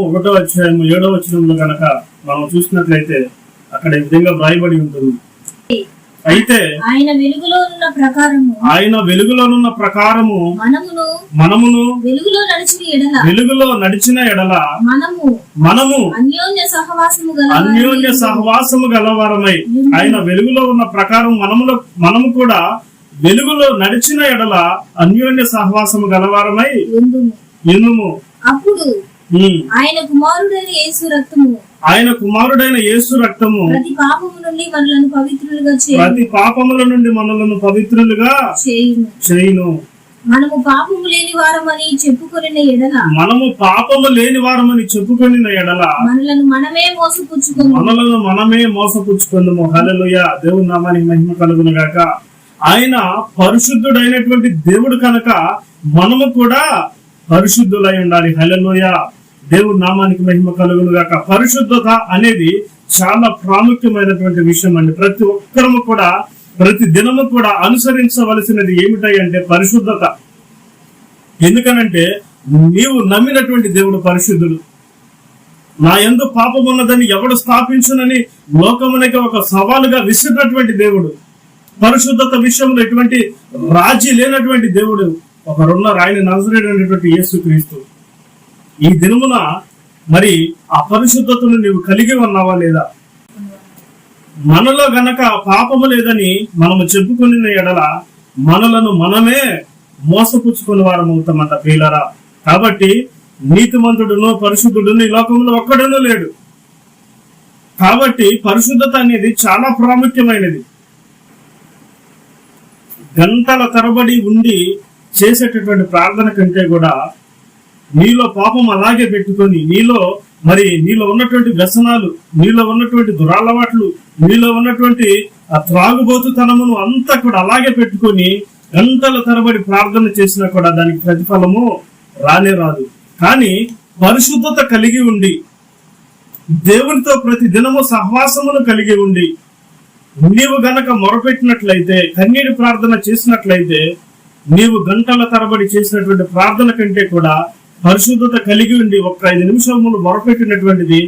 ఒకటో అధ్యాయము 7వ వచనంలో గనక మనం చూసినట్లయితే అక్కడ ఈ విధంగా వ్రాయబడి ఉంటుంది. అయితే ఆయన వెలుగులోనున్న ప్రకారము మనమును వెలుగులో నడిచిన ఎడల మనము అన్యోన్య సహవాసము గలవారమై, ఆయన వెలుగులో ఉన్న ప్రకారం మనము కూడా వెలుగులో నడిచిన ఎడల అన్యోన్య సహవాసము గలవారమై ఎందుము. అప్పుడు ఆయన కుమారుడైన యేసు రక్తము ప్రతి పాపముల నుండి మనలను పవిత్రులుగా చేయును. మనము పాపము లేని వారమని చెప్పుకొనిన ఎడల మనలను మనమే మోసపుచ్చుకుందాము. హల్లెలూయా. దేవుని నామానికి మహిమ కలుగును గాక. ఆయన పరిశుద్ధుడైనటువంటి దేవుడు కనుక మనము కూడా పరిశుద్ధులై ఉండాలి. హల్లెలూయా. దేవుడి నామానికి మహిమ కలుగును గాక. పరిశుద్ధత అనేది చాలా ప్రాముఖ్యమైనటువంటి విషయం అండి. ప్రతి ఒక్కరము కూడా ప్రతి దినము కూడా అనుసరించవలసినది ఏమిటంటే పరిశుద్ధత. ఎందుకనంటే నీవు నమ్మినటువంటి దేవుడు పరిశుద్ధుడు. నా యందు పాపం ఉన్నదని ఎవడు స్థాపించునని లోకమునకి ఒక సవాలుగా విసిరినటువంటి దేవుడు. పరిశుద్ధత విషయంలో ఎటువంటి రాజీ లేనటువంటి దేవుడు ఒకరున్నారు, ఆయన నజరేయుడు అనేటువంటి యేసుక్రీస్తు. ఈ దినమున మరి ఆ పరిశుద్ధతను నీవు కలిగి ఉన్నావా లేదా? మనలో గనక పాపము లేదని మనము చెప్పుకుని ఎడల మనలను మనమే మోసపుచ్చుకుని వారం అవుతామంట ప్రియులారా. కాబట్టి నీతిమంతుడును పరిశుద్ధుడును ఈ లోకంలో ఒక్కడనూ లేడు. కాబట్టి పరిశుద్ధత అనేది చాలా ప్రాముఖ్యమైనది. గంటల తరబడి ఉండి చేసేటటువంటి ప్రార్థన కంటే కూడా నీలో పాపం అలాగే పెట్టుకొని నీలో ఉన్నటువంటి వ్యసనాలు, నీలో ఉన్నటువంటి దురలవాట్లు, నీలో ఉన్నటువంటి ఆ త్రాగుబోతుతనమును అంతా కూడా అలాగే పెట్టుకొని గంటల తరబడి ప్రార్థన చేసినా కూడా దానికి ప్రతిఫలము రానే రాదు. కానీ పరిశుద్ధత కలిగి ఉండి దేవునితో ప్రతి దినము సహవాసమును కలిగి ఉండి నీవు గనక మొరపెట్టినట్లయితే, కన్నీటి ప్రార్థన చేసినట్లయితే, నీవు గంటల తరబడి చేసినటువంటి ప్రార్థన కంటే కూడా పరిశుద్ధత కలిగి ఉండి 5 నిమిషములు మొరపెట్టినటువంటిది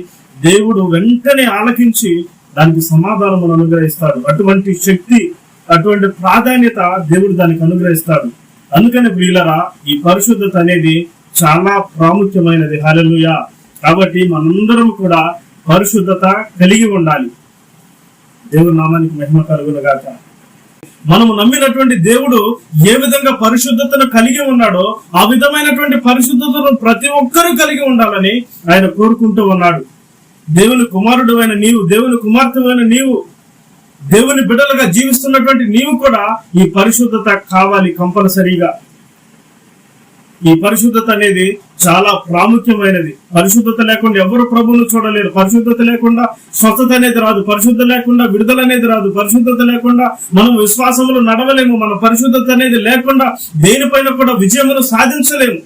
దేవుడు వెంటనే ఆలకించి దానికి సమాధానమును అనుగ్రహిస్తాడు. అటువంటి శక్తి, అటువంటి ప్రాధాన్యత దేవుడు దానికి అనుగ్రహిస్తాడు. అందుకని ప్రియులరా, ఈ పరిశుద్ధత అనేది చాలా ప్రాముఖ్యమైనది. హల్లెలూయా. కాబట్టి మనందరం కూడా పరిశుద్ధత కలిగి ఉండాలి. దేవుడి నామానికి మహిమ కలుగును గాక. మనము నమ్మినటువంటి దేవుడు ఏ విధంగా పరిశుద్ధతను కలిగి ఉన్నాడో ఆ విధమైనటువంటి పరిశుద్ధతను ప్రతి ఒక్కరూ కలిగి ఉండాలని ఆయన కోరుకుంటూ ఉన్నాడు. దేవుని కుమారుడు అయిన నీవు, దేవుని కుమార్తెమైన నీవు, దేవుని బిడ్డలుగా జీవిస్తున్నటువంటి నీవు కూడా ఈ పరిశుద్ధత కావాలి కంపల్సరీగా. ఈ పరిశుద్ధత అనేది చాలా ప్రాముఖ్యమైనది. పరిశుద్ధత లేకుండా ఎవరు ప్రభువును చూడలేరు. పరిశుద్ధత లేకుండా స్వస్థత అనేది రాదు. పరిశుద్ధత లేకుండా విడుదల అనేది రాదు. పరిశుద్ధత లేకుండా మనం విశ్వాసములు నడవలేము. మన పరిశుద్ధత అనేది లేకుండా దేనిపైన కూడా విజయమును సాధించలేము.